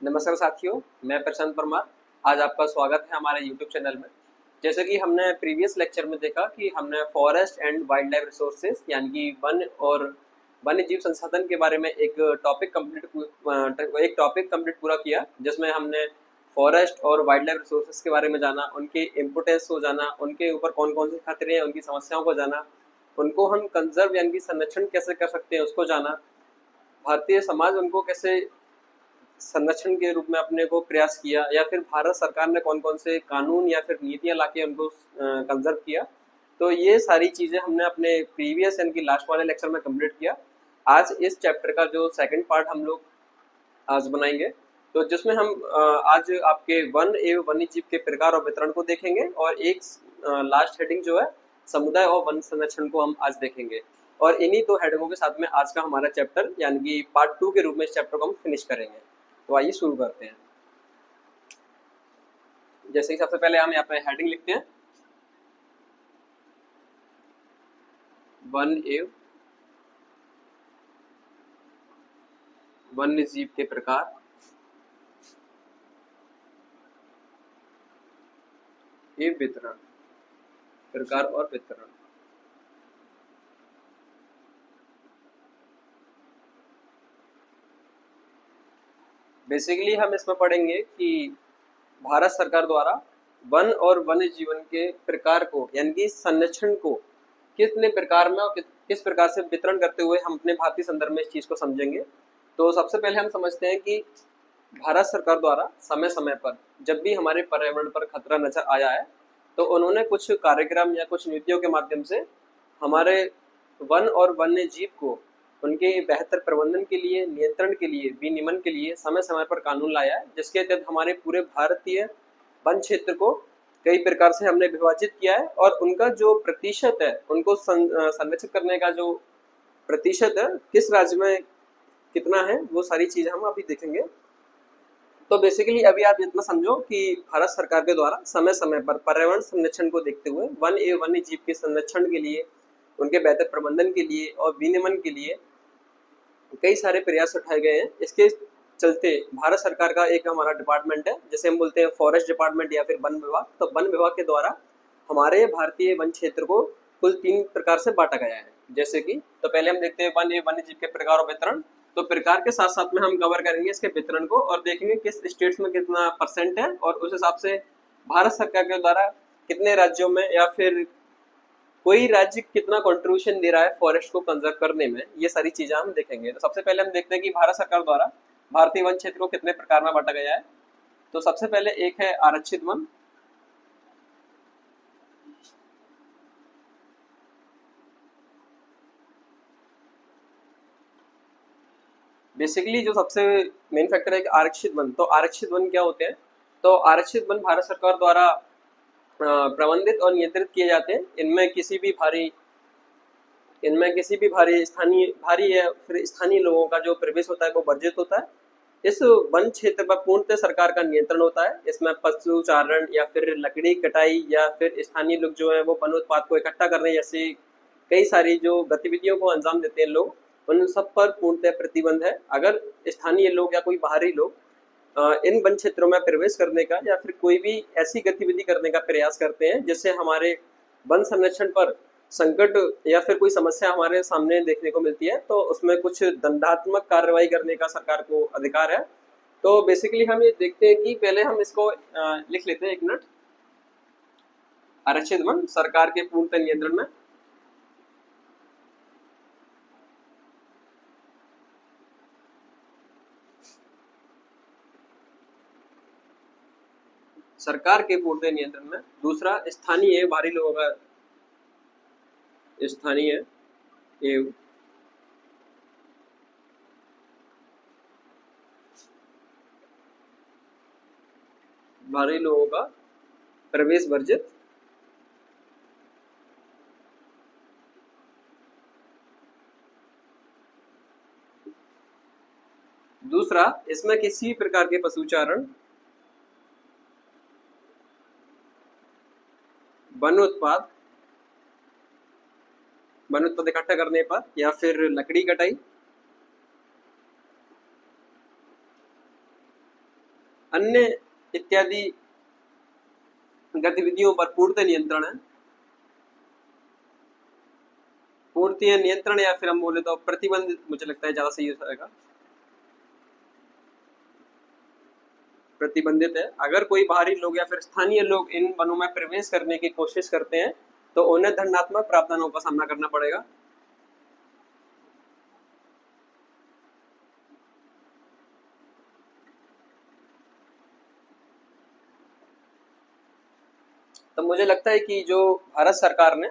नमस्कार साथियों, मैं प्रशांत परमार। आज आपका स्वागत है हमारे यूट्यूब चैनल में। जैसे कि हमने प्रीवियस लेक्चर में देखा कि हमने forest and wild life resources यानी कि वन और वन्य जीव संसाधन के बारे में एक टॉपिक कंप्लीट पूरा किया, जिसमें हमने फॉरेस्ट और वाइल्ड लाइफ रिसोर्सेज के बारे में जाना, उनके इम्पोर्टेंस को जाना, उनके ऊपर कौन कौन से खतरे हैं, उनकी समस्याओं को जाना, उनको हम कंजर्व यानी कि संरक्षण कैसे कर सकते हैं उसको जाना, भारतीय समाज उनको कैसे संरक्षण के रूप में अपने को प्रयास किया, या फिर भारत सरकार ने कौन कौन से कानून या फिर नीतियां लाके उनको कंजर्व किया। तो ये सारी चीजें हमने अपने प्रीवियस यानी कि लास्ट वाले लेक्चर में कंप्लीट किया। आज इस चैप्टर का जो सेकंड पार्ट हम लोग आज बनाएंगे, तो जिसमें हम आज आपके वन एवं वन्य जीव के प्रकार और वितरण को देखेंगे, और एक लास्ट हेडिंग जो है समुदाय और वन संरक्षण को हम आज देखेंगे। और इन्हीं दो हेडिंगों के साथ में आज का हमारा चैप्टर यानी कि पार्ट 2 के रूप में इस चैप्टर को हम फिनिश करेंगे। तो आइए शुरू करते हैं। जैसे कि सबसे पहले हम यहाँ पे हेडिंग लिखते हैं, वन एवं वन्य जीव के प्रकार एवं वितरण, प्रकार और वितरण। बेसिकली हम इसमें पढ़ेंगे कि भारत सरकार द्वारा वन और वन्य जीवन के प्रकार को यानी कि संरक्षण को कितने प्रकार में और किस प्रकार से वितरण करते हुए हम अपने भारतीय संदर्भ में इस चीज को समझेंगे। तो सबसे पहले हम समझते हैं कि भारत सरकार द्वारा समय समय पर जब भी हमारे पर्यावरण पर खतरा नजर आया है, तो उन्होंने कुछ कार्यक्रम या कुछ नीतियों के माध्यम से हमारे वन और वन्य जीव को उनके बेहतर प्रबंधन के लिए, नियंत्रण के लिए, विनियमन के लिए समय समय पर कानून लाया है, जिसके तहत हमारे पूरे भारतीय वन क्षेत्र को कई प्रकार से हमने विभाजित किया है, और उनका जो प्रतिशत है, उनको संरक्षित करने का जो प्रतिशत है, किस राज्य में कितना है, वो सारी चीजें हम अभी देखेंगे। तो बेसिकली अभी आप इतना समझो कि भारत सरकार के द्वारा समय समय पर पर्यावरण संरक्षण को देखते हुए वन एवं वन्य जीव के संरक्षण के लिए, उनके बेहतर प्रबंधन के लिए और विनियमन के लिए कई सारे प्रयास उठाए गए हैं। इसके चलते भारत सरकार का एक हमारा डिपार्टमेंट है, जैसे हम बोलते हैं फॉरेस्ट डिपार्टमेंट या फिर वन विभाग। तो वन विभाग के द्वारा हमारे भारतीय वन क्षेत्र को कुल 3 प्रकार से बांटा गया है। जैसे कि तो पहले हम देखते हैं वन एवं वन्य जीव के प्रकार और वितरण। तो प्रकार के साथ साथ में हम कवर करेंगे इसके वितरण को, और देखेंगे किस स्टेट्स में कितना परसेंट है, और उस हिसाब से भारत सरकार के द्वारा कितने राज्यों में या फिर कोई राज्य कितना कंट्रीब्यूशन दे रहा है फॉरेस्ट को कंजर्व करने में, ये सारी चीजें हम देखेंगे। तो सबसे पहले हम देखते हैं कि भारत सरकार द्वारा भारतीय वन क्षेत्र को कितने प्रकार में बांटा गया है। तो सबसे पहले एक है आरक्षित वन। बेसिकली जो सबसे मेन फैक्टर है कि आरक्षित वन। तो आरक्षित वन क्या होते हैं? तो आरक्षित वन भारत सरकार द्वारा प्रबंधित और नियंत्रित किए जाते हैं। इनमें किसी भी भारी या फिर स्थानीय लोगों का जो प्रवेश होता है वो वर्जित होता है। इस वन क्षेत्र पर पूर्णतः सरकार का नियंत्रण होता है। इसमें पशु चारण या फिर लकड़ी कटाई या फिर स्थानीय लोग जो है वो वन उत्पाद को इकट्ठा करने जैसे कई सारी जो गतिविधियों को अंजाम देते हैं लोग, उन सब पर पूर्णतः प्रतिबंध है। अगर स्थानीय लोग या कोई बाहरी लोग इन वन क्षेत्रों में प्रवेश करने का या फिर कोई भी ऐसी गतिविधि करने का प्रयास करते हैं जिससे हमारे वन संरक्षण पर संकट या फिर कोई समस्या हमारे सामने देखने को मिलती है, तो उसमें कुछ दंडात्मक कार्रवाई करने का सरकार को अधिकार है। तो बेसिकली हम ये देखते हैं कि पहले हम इसको लिख लेते हैं, एक मिनट। आरक्षित वन सरकार के पूर्णतः नियंत्रण में। सरकार के पूर्णतः नियंत्रण में। दूसरा स्थानीय बाहरी लोगों का, स्थानीय एवं बाहरी लोगों का प्रवेश वर्जित। दूसरा, इसमें किसी प्रकार के पशुचारण, वन उत्पाद इकट्ठा करने पर या फिर लकड़ी कटाई अन्य इत्यादि गतिविधियों पर पूर्णतः नियंत्रण है। पूर्णतः नियंत्रण या फिर हम बोले तो प्रतिबंध, मुझे लगता है ज्यादा सही हो जाएगा। प्रतिबंधित है। अगर कोई बाहरी लोग या फिर स्थानीय लोग इन वनों में प्रवेश करने की कोशिश करते हैं तो उन्हें दंडात्मक प्रावधानों का सामना करना पड़ेगा। तो मुझे लगता है कि जो भारत सरकार ने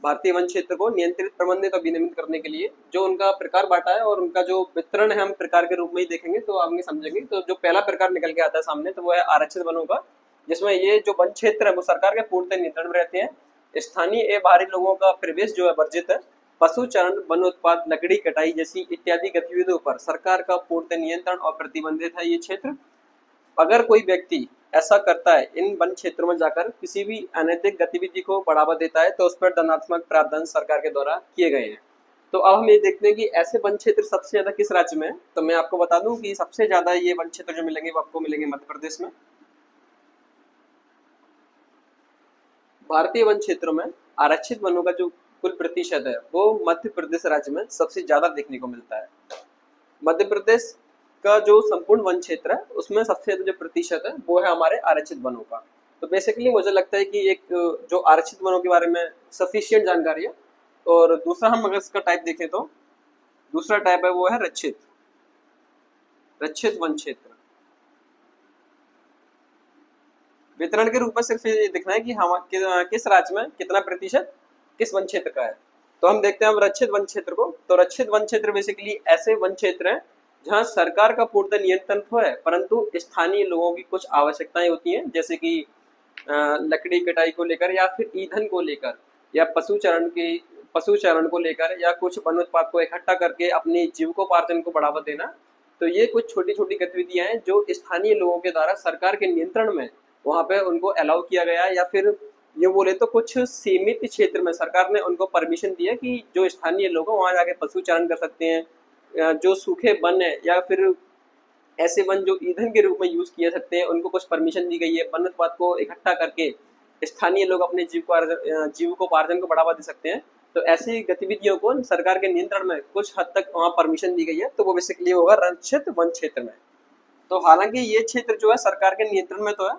भारतीय वन क्षेत्र को नियंत्रित, प्रबंधित और विनियमित करने के लिए जो उनका प्रकार बांटा है और उनका जो वितरण है, हम प्रकार के रूप में ही देखेंगे तो आगे समझेंगे। तो जो पहला प्रकार निकल के आता है सामने, तो वो है आरक्षित वनों का, जिसमें ये जो वन क्षेत्र है वो सरकार के पूर्णतः नियंत्रण में रहते हैं। स्थानीय एवं बाहरी लोगों का प्रवेश जो है वर्जित है। पशु चारण, वन उत्पाद, लकड़ी कटाई जैसी इत्यादि गतिविधियों पर सरकार का पूर्णतः नियंत्रण और प्रतिबंधित है ये क्षेत्र। अगर कोई व्यक्ति ऐसा करता है, इन वन क्षेत्रों में जाकर किसी भी अनैतिक गतिविधि को बढ़ावा देता है, तो उस पर दंडात्मक प्रावधान सरकार के द्वारा किए गए हैं। तो अब हम ये देखते हैं कि ऐसे वन क्षेत्र सबसे ज्यादा किस राज्य में है। तो मैं आपको बता दूं कि सबसे ज्यादा ये वन क्षेत्र जो मिलेंगे वो आपको मिलेंगे मध्य प्रदेश में। भारतीय वन क्षेत्रों में आरक्षित वनों का जो कुल प्रतिशत है वो मध्य प्रदेश राज्य में सबसे ज्यादा देखने को मिलता है। मध्य प्रदेश का जो संपूर्ण वन क्षेत्र है उसमें सबसे ज्यादा जो प्रतिशत है वो है हमारे आरक्षित वनों का। तो बेसिकली मुझे लगता है कि एक जो आरक्षित वनों के बारे में सफिशिएंट जानकारी है। और दूसरा हम अगर इसका टाइप देखें तो दूसरा टाइप है वो है रक्षित, रक्षित वन क्षेत्र। वितरण के रूप में सिर्फ ये दिखना है कि हम किस राज्य में कितना प्रतिशत किस वन क्षेत्र का है। तो हम देखते हैं अब रक्षित वन क्षेत्र को। तो रक्षित वन क्षेत्र बेसिकली ऐसे वन क्षेत्र हैं जहां सरकार का पूर्ण नियंत्रण तो है, परंतु स्थानीय लोगों की कुछ आवश्यकताएं होती हैं, जैसे कि लकड़ी कटाई को लेकर या फिर ईंधन को लेकर या पशुचारण को लेकर या कुछ वन उत्पाद को इकट्ठा करके अपनी जीविकोपार्जन को बढ़ावा देना। तो ये कुछ छोटी छोटी गतिविधियां हैं जो स्थानीय लोगों के द्वारा सरकार के नियंत्रण में वहां पे उनको अलाउ किया गया है, या फिर ये बोले तो कुछ सीमित क्षेत्र में सरकार ने उनको परमिशन दी है कि जो स्थानीय लोग हैं वहां जाके पशुचारण कर सकते हैं। जो सूखे वन है या फिर ऐसे वन जो ईंधन के रूप में यूज किए सकते हैं उनको कुछ परमिशन दी गई है। वन उत्पाद को इकट्ठा करके स्थानीय लोग अपने जीविकोपार्जन को बढ़ावा दे सकते हैं। तो ऐसी गतिविधियों को सरकार के नियंत्रण में कुछ हद तक वहां परमिशन दी गई है, तो वो बेसिकली होगा रक्षित वन क्षेत्र में। तो हालांकि ये क्षेत्र जो है सरकार के नियंत्रण में तो है,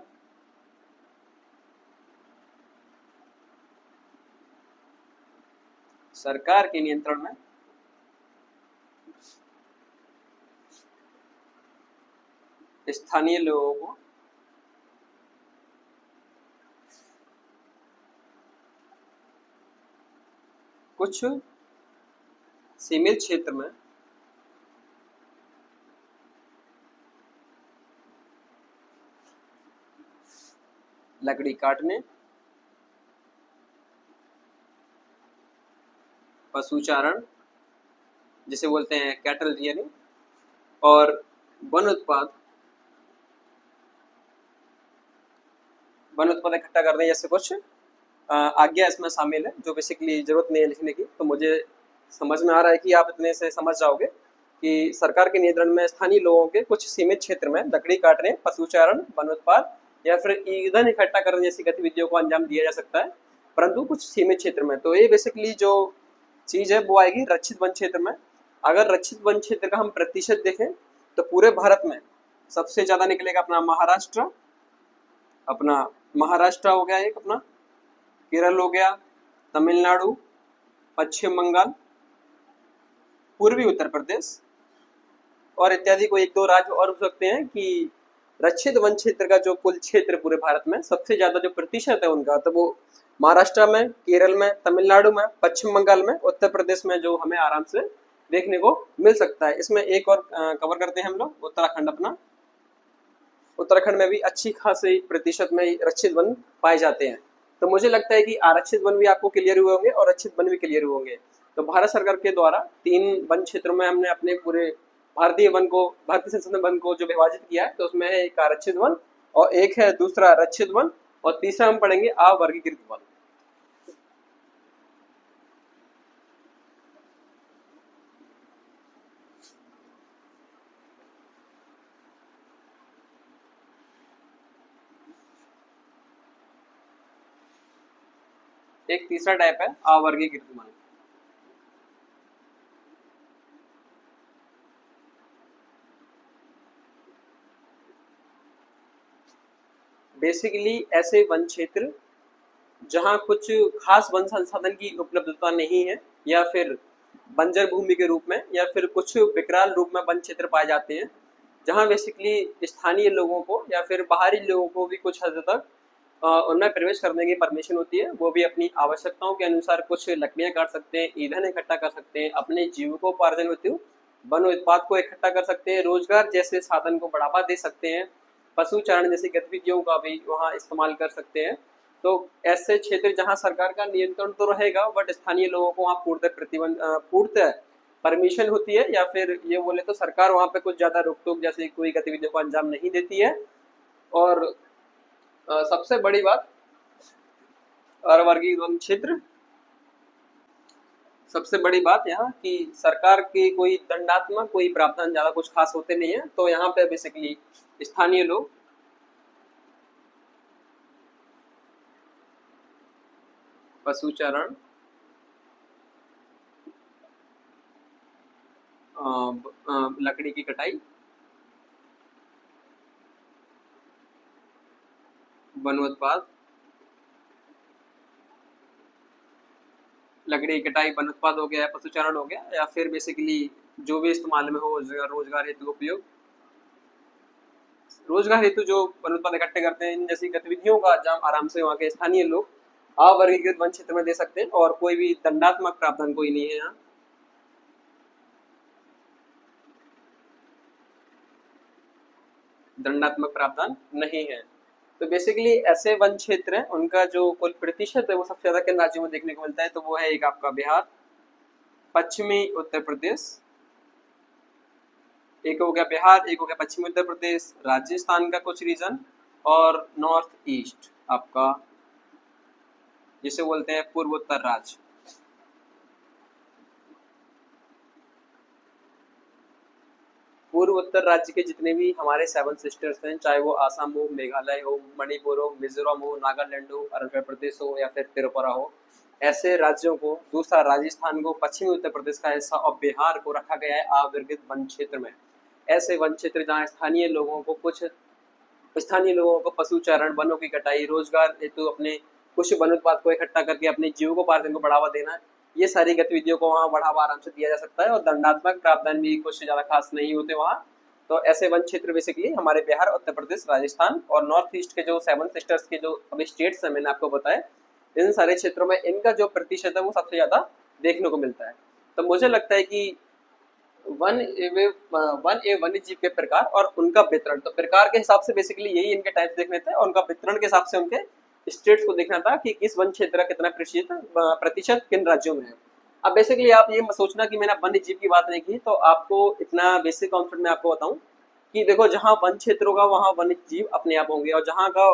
सरकार के नियंत्रण में स्थानीय लोगों को कुछ सीमित क्षेत्र में लकड़ी काटने, पशुचारण जिसे बोलते हैं कैटल रियरिंग, और वन उत्पाद इकट्ठा करने जैसे कुछ आज्ञा इसमें शामिल है, जो बेसिकली जरूरत नहीं है लिखने की। तो मुझे समझ में आ रहा है कि आप इतने से समझ जाओगे कि सरकार के नियंत्रण में स्थानीय लोगों के कुछ सीमित क्षेत्र में लकड़ी काटने, पशुचारण, वन उत्पाद या फिर ईंधन इकट्ठा करने जैसी गतिविधियों को अंजाम दिया जा सकता है, परंतु कुछ सीमित क्षेत्र में। तो ये बेसिकली जो चीज है वो आएगी रक्षित वन क्षेत्र में। अगर रक्षित वन क्षेत्र का हम प्रतिशत देखें तो पूरे भारत में सबसे ज्यादा निकलेगा अपना महाराष्ट्र हो गया, एक अपना केरल हो गया, तमिलनाडु, पश्चिम बंगाल, पूर्वी उत्तर प्रदेश और इत्यादि। को एक दो राज्य और हो सकते हैं कि रक्षित वन क्षेत्र का जो कुल क्षेत्र पूरे भारत में सबसे ज्यादा जो प्रतिशत है उनका, तो वो महाराष्ट्र में, केरल में, तमिलनाडु में, पश्चिम बंगाल में, उत्तर प्रदेश में जो हमें आराम से देखने को मिल सकता है। इसमें एक और कवर करते हैं हम लोग उत्तराखंड। अपना उत्तराखंड में भी अच्छी खासी प्रतिशत में रक्षित वन पाए जाते हैं। तो मुझे लगता है कि आरक्षित वन भी आपको क्लियर हुए होंगे और रक्षित वन भी क्लियर हुए होंगे। तो भारत सरकार के द्वारा 3 वन क्षेत्रों में हमने अपने पूरे भारतीय संसद में वन को जो विभाजित किया है, तो उसमें है एक आरक्षित वन और एक है दूसरा रक्षित वन और तीसरा हम पढ़ेंगे अवर्गीकृत वन। एक तीसरा टाइप है अवर्गीकृत वन। बेसिकली ऐसे वन क्षेत्र जहाँ कुछ खास वन संसाधन की उपलब्धता नहीं है, या फिर बंजर भूमि के रूप में, या फिर कुछ विकराल रूप में वन क्षेत्र पाए जाते हैं, जहाँ बेसिकली स्थानीय लोगों को या फिर बाहरी लोगों को भी कुछ हद तक उनमें प्रवेश करने की परमिशन होती है। वो भी अपनी आवश्यकताओं के अनुसार कुछ लकड़ियां काट सकते हैं, ईंधन इकट्ठा कर सकते हैं, अपने जीविकोपार्जन हेतु वन उत्पाद को इकट्ठा कर सकते हैं, रोजगार जैसे साधन को बढ़ावा दे सकते हैं, पशु चारण जैसी गतिविधियों का भी वहाँ इस्तेमाल कर सकते हैं। तो ऐसे क्षेत्र जहाँ सरकार का नियंत्रण तो रहेगा, बट स्थानीय लोगों को वहाँ पूर्णतः परमिशन होती है, या फिर ये बोले तो सरकार वहाँ पे कुछ ज्यादा रोक टोक जैसे कोई गतिविधियों को अंजाम नहीं देती है। और सबसे बड़ी बात अवर्गीय वन क्षेत्र, सबसे बड़ी बात यहाँ कि सरकार के कोई दंडात्मक कोई प्रावधान ज्यादा कुछ खास होते नहीं है। तो यहाँ पे बेसिकली स्थानीय लोग पशुचारण, लकड़ी की कटाई, वन उत्पाद, लकड़ी की कटाई वन उत्पाद हो गया, पशुचारण हो गया, या फिर बेसिकली जो भी इस्तेमाल में हो रोजगार हेतु उपयोग, रोजगार हेतु जो वन उत्पाद इकट्ठे करते हैं, इन जैसी गतिविधियों का अंजाम आराम से वहाँ के स्थानीय लोग अवर्गीकृत वन क्षेत्र में दे सकते हैं, और कोई भी दंडात्मक प्रावधान कोई नहीं है यहाँ। दंडात्मक प्रावधान नहीं है। तो बेसिकली ऐसे वन क्षेत्र हैं, उनका जो कुल प्रतिशत है वो सबसे ज्यादा किन राज्यों में देखने को मिलता है, तो वो है एक आपका बिहार, पश्चिमी उत्तर प्रदेश, एक हो गया बिहार, एक हो गया पश्चिमी उत्तर प्रदेश, राजस्थान का कुछ रीजन, और नॉर्थ ईस्ट आपका जिसे बोलते हैं पूर्वोत्तर राज्य। पूर्वोत्तर राज्य के जितने भी हमारे 7 सिस्टर्स हैं, चाहे वो आसाम हो, मेघालय हो, मणिपुर हो, मिजोरम हो, नागालैंड हो, अरुणाचल प्रदेश हो, या फिर त्रिपुरा हो, ऐसे राज्यों को, दूसरा राजस्थान को, पश्चिमी उत्तर प्रदेश का हिस्सा और बिहार को रखा गया है अवर्गीकृत वन क्षेत्र में। ऐसे वन क्षेत्र जहाँ स्थानीय लोगों को पशुचारण, वनों की कटाई, रोजगार हेतु अपने कुछ वन उत्पाद को इकट्ठा करके अपने जीविकोपार्जन को बढ़ावा देना, ये सारी गतिविधियों को वहाँ बढ़ावा आराम से दिया जा सकता है, और दंडात्मक प्रावधान भी कुछ ज्यादा खास नहीं होते वहाँ। तो ऐसे वन क्षेत्र बेसिकली हमारे बिहार, उत्तर प्रदेश, राजस्थान और नॉर्थ ईस्ट के जो 7 सिस्टर्स के जो अभी स्टेट्स हैं मैंने आपको बताया, इन सारे क्षेत्रों में इनका जो प्रतिशत है वो सबसे ज्यादा देखने को मिलता है। तो मुझे लगता है कि वन ए वन्य जीव के प्रकार और उनका वितरण, तो प्रकार के हिसाब से बेसिकली यही इनके टाइप्स देखने थे, और उनका वितरण के हिसाब से उनके स्टेट्स को देखना था कि किस वन क्षेत्र का कितना प्रतिशत किन राज्यों में है। अब बेसिकली आप ये मत सोचना कि मैंने वन्य जीव की बात नहीं की, तो आपको इतना बेसिक कॉन्सेप्ट मैं आपको बताऊं कि देखो जहाँ वन क्षेत्र होगा वहाँ वन्य जीव अपने आप होंगे, और जहाँ का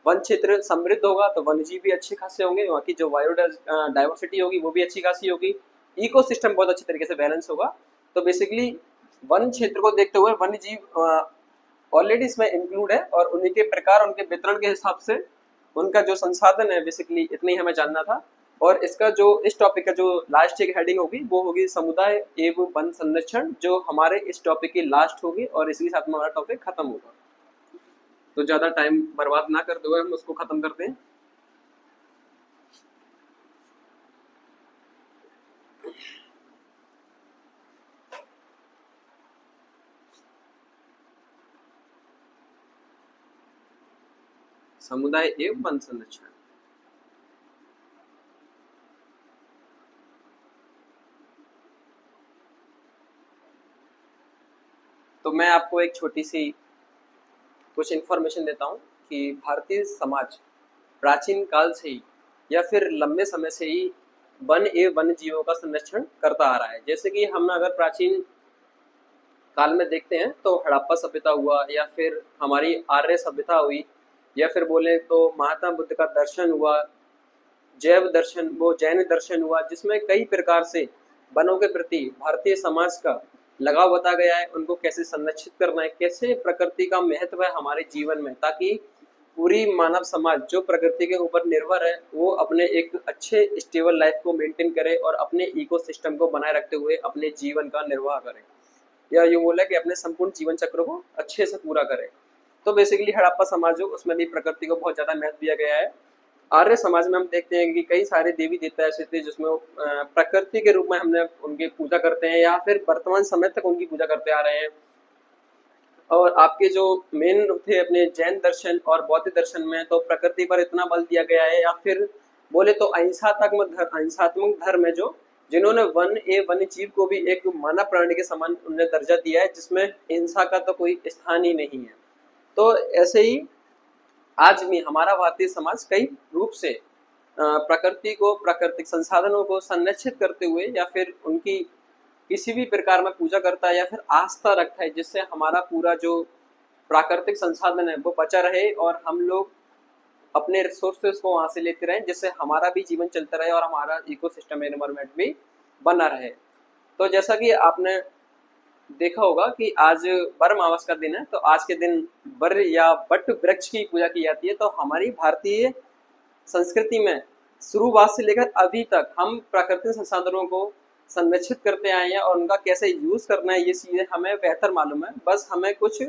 वन क्षेत्र समृद्ध होगा तो वन्य जीव भी अच्छे खासे होंगे, वहाँ की जो बायोडाइवर्सिटी होगी वो भी अच्छी खासी होगी, इकोसिस्टम बहुत अच्छी तरीके से बैलेंस होगा। तो बेसिकली वन क्षेत्र को देखते हुए वन्य जीव ऑलरेडी इसमें इंक्लूड है, और उन्हीं के प्रकार, उनके वितरण के हिसाब से उनका जो संसाधन है, बेसिकली इतना ही हमें जानना था। और इसका जो इस टॉपिक का जो लास्ट एक हेडिंग होगी वो होगी समुदाय एवं वन संरक्षण, जो हमारे इस टॉपिक की लास्ट होगी, और इसी के साथ में हमारा टॉपिक खत्म होगा। तो ज्यादा टाइम बर्बाद ना करते हुए हम उसको खत्म करते हैं। समुदाय एवं वन संरक्षण, तो मैं आपको एक छोटी सी कुछ इन्फॉर्मेशन देता हूँ कि भारतीय समाज प्राचीन काल से ही या फिर लंबे समय से ही वन एवं वन्य जीवों का संरक्षण करता आ रहा है। जैसे कि हम अगर प्राचीन काल में देखते हैं तो हड़प्पा सभ्यता हुआ, या फिर हमारी आर्य सभ्यता हुई, या फिर बोले तो महात्मा बुद्ध का दर्शन हुआ, जैव दर्शन, वो जैन दर्शन हुआ, जिसमें कई प्रकार से वनों के प्रति भारतीय समाज का लगाव बताया गया है, उनको कैसे संरक्षित करना है, कैसे प्रकृति का महत्व है हमारे जीवन में, ताकि पूरी मानव समाज जो प्रकृति के ऊपर निर्भर है वो अपने एक अच्छे स्टेबल लाइफ को मेंटेन करे और अपने इकोसिस्टम को बनाए रखते हुए अपने जीवन का निर्वाह करे, या यूं बोला कि अपने संपूर्ण जीवन चक्र को अच्छे से पूरा करे। तो बेसिकली हड़प्पा समाज हो उसमें भी प्रकृति को बहुत ज्यादा महत्व दिया गया है। आर्य समाज में हम देखते हैं कि कई सारे देवी देवता ऐसे थे जिसमें प्रकृति के रूप में हमने उनकी पूजा करते हैं या फिर वर्तमान समय तक उनकी पूजा करते आ रहे हैं। और आपके जो मेन थे अपने जैन दर्शन और बौद्ध दर्शन में तो प्रकृति पर इतना बल दिया गया है, या फिर बोले तो अहिंसात्मक धर्म है जो जिन्होंने वन्य जीव को भी एक मानव प्राणी के समान उन्हें दर्जा दिया है, जिसमें हिंसा का तो कोई स्थान ही नहीं है। तो ऐसे ही आज भी हमारा भारतीय समाज कई रूप से प्रकृति को, प्राकृतिक संसाधनों को संरक्षित करते हुए या फिर उनकी किसी भी प्रकार में पूजा करता है या फिर आस्था रखता है, जिससे हमारा पूरा जो प्राकृतिक संसाधन है वो बचा रहे और हम लोग अपने रिसोर्सेज को वहां से लेते रहे, जिससे हमारा भी जीवन चलता रहे और हमारा इकोसिस्टम एनवायरनमेंट भी बना रहे। तो जैसा कि आपने देखा होगा कि आज बर मावस का दिन है, तो आज के दिन बर या बट वृक्ष की पूजा की जाती है। तो हमारी भारतीय संस्कृति में शुरुआत से लेकर अभी तक हम प्राकृतिक संसाधनों को संरक्षित करते आए हैं और उनका कैसे यूज करना है ये चीजें हमें बेहतर मालूम है। बस हमें कुछ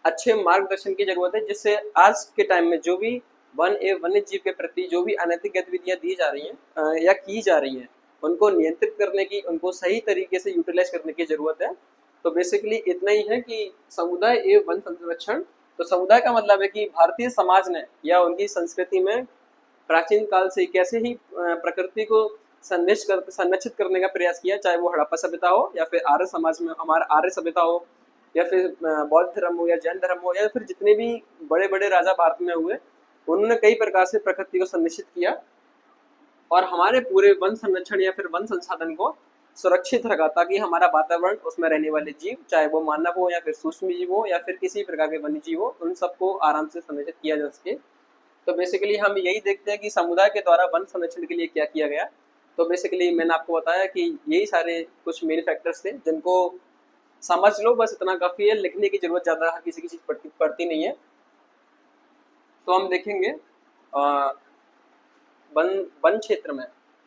अच्छे मार्गदर्शन की जरूरत है, जिससे आज के टाइम में जो भी वन्य जीव के प्रति जो भी अनैतिक गतिविधियां दी जा रही हैं या की जा रही हैं उनको नियंत्रित करने की, उनको सही तरीके से यूटिलाइज करने की जरूरत है। तो बेसिकली इतना ही है कि समुदाय एवं वन संरक्षण, तो समुदाय का मतलब है कि भारतीय समाज ने या उनकी संस्कृति में प्राचीन काल से कैसे ही प्रकृति को संरक्षित करने का प्रयास किया, चाहे वो हड़प्पा सभ्यता हो या फिर आर्य समाज में हमारा आर्य सभ्यता हो या फिर बौद्ध धर्म हो या जैन धर्म हो या फिर जितने भी बड़े बड़े राजा भारत में हुए, उन्होंने कई प्रकार से प्रकृति को संरक्षित किया और हमारे पूरे वन संरक्षण या फिर वन संसाधन को सुरक्षित रखा, ताकि हमारा वातावरण, उसमें रहने वाले जीव, चाहे वो मानव हो या फिर सूक्ष्म जीव हो या फिर किसी प्रकार के वन्य जीव हो, उन सबको आराम से संरक्षित किया जा सके। तो बेसिकली हम यही देखते हैं कि समुदाय के द्वारा वन संरक्षण के लिए क्या किया गया। तो बेसिकली मैंने आपको बताया कि यही सारे कुछ मेन फैक्टर्स थे जिनको समझ लो, बस इतना काफी है, लिखने की जरूरत ज्यादा किसी की चीज पड़ती नहीं है। तो हम देखेंगे वन क्षेत्र में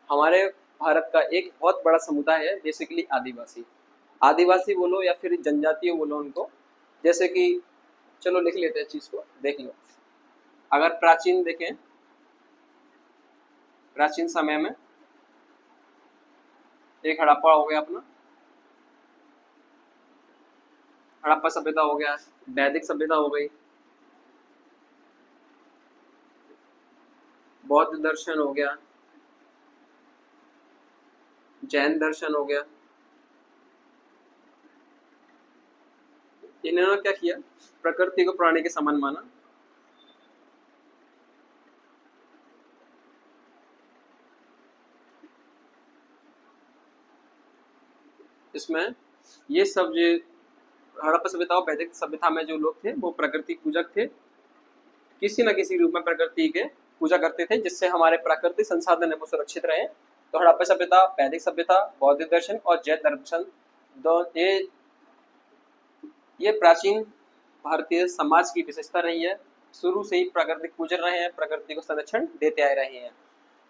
हमारे भारत का एक बहुत बड़ा समुदाय है, बेसिकली आदिवासी बोलो या फिर जनजातीय बोलो उनको। जैसे कि चलो लिख लेते हैं चीज को, देख लो। अगर प्राचीन देखें, प्राचीन समय में एक हड़प्पा हो गया, अपना हड़प्पा सभ्यता हो गया, वैदिक सभ्यता हो गई, बौद्ध दर्शन हो गया, जैन दर्शन हो गया। इन्होंने क्या किया, प्रकृति को प्राणी के समान माना। इसमें ये सब जो हड़प्पा सभ्यता और वैदिक सभ्यता में जो लोग थे वो प्रकृति पूजक थे, किसी न किसी रूप में प्रकृति के पूजा करते थे, जिससे हमारे प्राकृतिक संसाधन है वो सुरक्षित रहे। तो हड़प्पा सभ्यता, वैदिक सभ्यता, बौद्ध दर्शन और जैन दर्शन, ये प्राचीन भारतीय समाज की विशेषता रही है। शुरू से ही प्राकृतिक पूजन रहे हैं, प्रकृति को संरक्षण देते आ रहे हैं।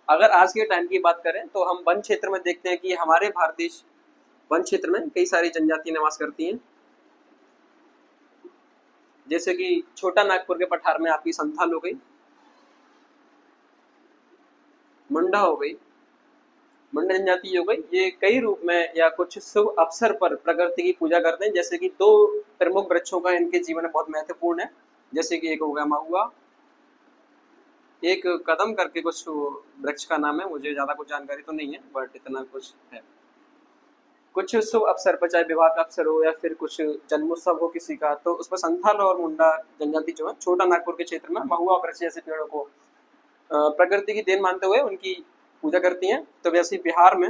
अगर आज के टाइम की बात करें तो हम वन क्षेत्र में देखते हैं कि हमारे भारतीय वन क्षेत्र में कई सारी जनजाति निवास करती हैं। जैसे कि छोटा नागपुर के पठार में आपकी संथाल हो गई, मुंडा हो गई, मुंडा जनजाति हो गई। ये कई रूप में या कुछ शुभ अवसर पर प्रकृति की पूजा करते हैं। जैसे कि दो प्रमुख वृक्षों का इनके जीवन में बहुत महत्वपूर्ण है, जैसे कि एक हो गया महुआ, एक कदम करके कुछ वृक्ष का नाम है, मुझे ज्यादा कुछ जानकारी तो नहीं है बट इतना कुछ है। कुछ शुभ अवसर पर, चाहे विवाह का अवसर हो या फिर कुछ जन्मोत्सव हो किसी का, तो उस पर संथाल और मुंडा जनजाति जो है छोटा नागपुर के क्षेत्र में महुआ वृक्ष जैसे पेड़ों को प्रकृति की देन मानते हुए उनकी पूजा करती हैं। तो वैसे बिहार में,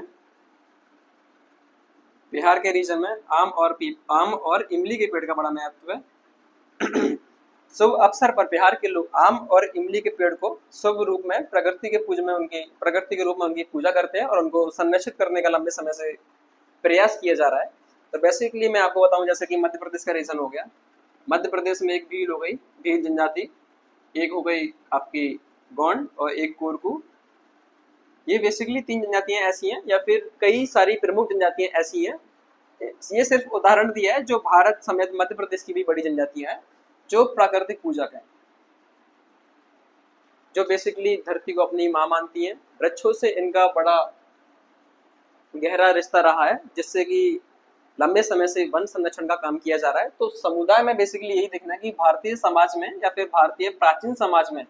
बिहार के रीजन में आम और इमली के पेड़ का बड़ा महत्व है। शुभ अवसर पर बिहार के लोग आम और इमली के पेड़ को शुभ रूप में प्रकृति के रूप में उनकी पूजा करते हैं और उनको संरक्षित करने का लंबे समय से प्रयास किया जा रहा है। तो बेसिकली मैं आपको बताऊं, जैसे कि मध्य प्रदेश का रीजन हो गया, मध्य प्रदेश में एक भील हो गई, भील जनजाति, एक हो गई आपकी गोंड और एक कोरकू। ये बेसिकली 3 जनजातियां ऐसी हैं, या फिर कई सारी प्रमुख जनजातियां ऐसी हैं। ये सिर्फ उदाहरण दिया है, जो भारत समेत मध्य प्रदेश की भी बड़ी जनजातियां हैं जो प्राकृतिक पूजक हैं, जो बेसिकली धरती को अपनी माँ मानती हैं। वृक्षों से इनका बड़ा गहरा रिश्ता रहा है, जिससे कि लंबे समय से वन संरक्षण का काम किया जा रहा है। तो समुदाय में बेसिकली यही देखना है कि भारतीय समाज में या फिर भारतीय प्राचीन समाज में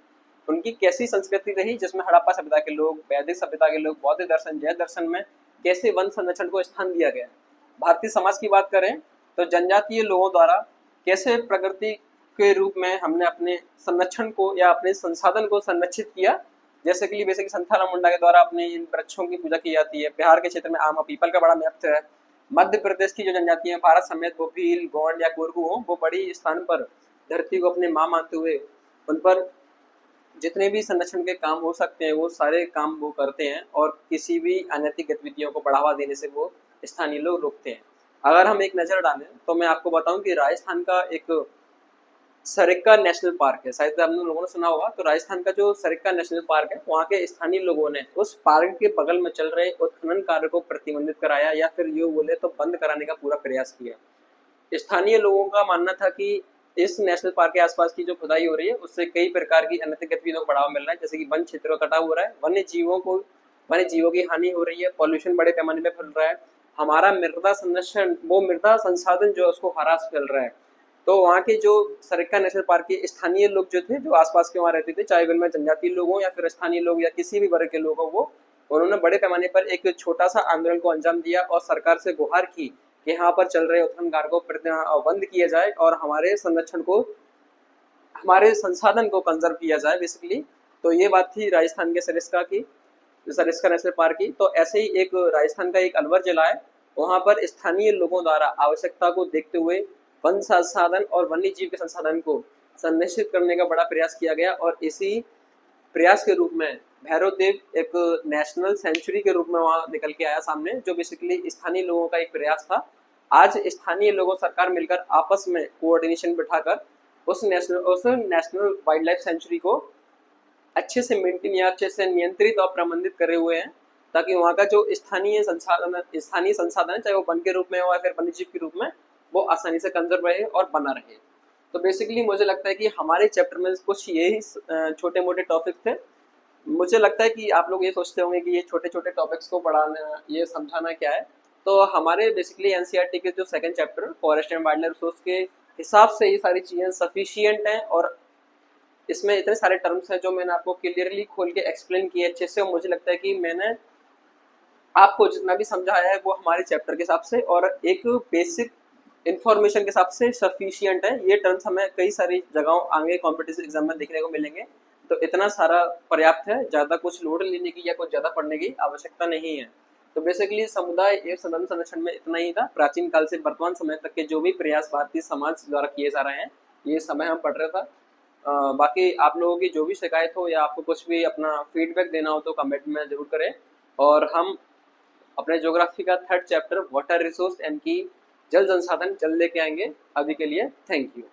उनकी कैसी संस्कृति रही, जिसमें हड़प्पा सभ्यता के लोग, वैदिक सभ्यता के लोग, बौद्ध दर्शन, जैन दर्शन में कैसे वन संरक्षण को स्थान दिया गया। भारतीय समाज की बात करें तो जनजातीय लोगों द्वारा कैसे प्रकृति के रूप में हमने अपने संरक्षण को या अपने संसाधन को संरक्षित किया। जैसे कि बेसिकली संथाराम मुंडा के द्वारा अपने इन वृक्षों की पूजा की जाती है। बिहार के क्षेत्र में आम और पीपल का बड़ा महत्व है। मध्य प्रदेश की जो जनजातियां भारत समेत वो भील, गोंड या कोरकू हो, वो बड़ी स्थान पर धरती को अपने माँ मानते हुए उन पर जितने भी संरक्षण के काम हो सकते हैं वो सारे काम वो करते हैं, और किसी भी अनैतिक गतिविधियों को बढ़ावा देने से वो स्थानीय लोग रोकते हैं। अगर हम एक नजर डालें तो मैं आपको बताऊं कि राजस्थान का एक सरिस्का नेशनल पार्क है, शायद आप लोगों ने सुना होगा। तो राजस्थान का जो सरिस्का नेशनल पार्क है, वहाँ के स्थानीय लोगों ने उस पार्क के बगल में चल रहे उत्खनन कार्य को प्रतिबंधित कराया, या फिर यूँ बोले तो बंद कराने का पूरा प्रयास किया। स्थानीय लोगों का मानना था कि इस नेशनल पार्क के आसपास की जो खुदाई हो रही है उससे कई प्रकार की अनैतिक गतिविधियों को बढ़ावा मिल रहा है, जैसे कि वन क्षेत्र का कटाव हो रहा है, वन्य जीवों की हानि हो रही है, पॉल्यूशन बड़े पैमाने पर फैल रहा है, हमारा मृदा संरक्षण, वो मृदा संसाधन जो है उसको हरास फैल रहा है। तो वहाँ के जो सरिस्का नेशनल पार्क के स्थानीय लोग जो थे, जो आसपास के वहाँ रहते थे, चाहे उनमें जनजातीय लोग हों या फिर स्थानीय लोग या किसी भी वर्ग के लोग हों, वो उन्होंने बड़े पैमाने पर एक छोटा सा आंदोलन को अंजाम दिया और सरकार से गुहार की कि यहाँ पर चल रहे उत्खनन कार्य को बंद किया जाए और हमारे संरक्षण को, हमारे संसाधन को कंजर्व किया जाए बेसिकली। तो ये बात थी राजस्थान के सरिस्का की, सरिस्का नेशनल पार्क की। तो ऐसे ही एक राजस्थान का एक अलवर जिला है, वहाँ पर स्थानीय लोगों द्वारा आवश्यकता को देखते हुए वन संसाधन और वन्य जीव के संसाधन को संरक्षित करने का बड़ा प्रयास किया गया, और इसी प्रयास के रूप में भैरव देव एक नेशनल सेंचुरी के रूप में वहाँ निकल के आया सामने, जो बेसिकली स्थानीय लोगों का एक प्रयास था। आज स्थानीय लोगों सरकार मिलकर आपस में कोऑर्डिनेशन बिठाकर उस नेशनल वाइल्ड लाइफ सेंचुरी को अच्छे से मेंटेन या अच्छे से नियंत्रित और प्रबंधित करे हुए हैं, ताकि वहाँ का जो स्थानीय संसाधन है, चाहे वो वन के रूप में हो या फिर वन्य जीव के रूप में, वो आसानी से कंजर्व रहे और बना रहे। तो बेसिकली मुझे लगता है कि हमारे चैप्टर में कुछ यही छोटे मोटे टॉपिक थे। मुझे लगता है कि आप लोग ये सोचते होंगे कि ये छोटे छोटे टॉपिक्स को पढ़ाना, ये समझाना क्या है। तो हमारे बेसिकली एनसीईआरटी के जो second chapter forest and wild life resource के हिसाब से ये सारी चीज़ें सफिशियंट हैं, और इसमें इतने सारे टर्म्स हैं जो मैंने आपको क्लियरली खोल के एक्सप्लेन किए अच्छे से। और मुझे लगता है कि मैंने आपको जितना भी समझाया है वो हमारे चैप्टर के हिसाब से और एक बेसिक इन्फॉर्मेशन के हिसाब से सफिशियंट है। ये टर्म्स हमें कई सारी जगहों आगे कॉम्पिटिटिव एग्जाम में देखने को मिलेंगे, तो इतना सारा पर्याप्त है, ज़्यादा कुछ लोड लेने की या कुछ ज़्यादा पढ़ने की आवश्यकता नहीं है। तो बेसिकली समुदाय एवं सदन संरक्षण में इतना ही था। प्राचीन काल से वर्तमान समय तक के जो भी प्रयास भारतीय समाज द्वारा किए जा रहे हैं, ये समय हम पढ़ रहा था। बाकी आप लोगों की जो भी शिकायत हो या आपको कुछ भी अपना फीडबैक देना हो तो कमेंट में ज़रूर करें। और हम अपने ज्योग्राफी का थर्ड चैप्टर वाटर रिसोर्स यानी कि जल संसाधन जल्द लेके आएंगे। अभी के लिए थैंक यू।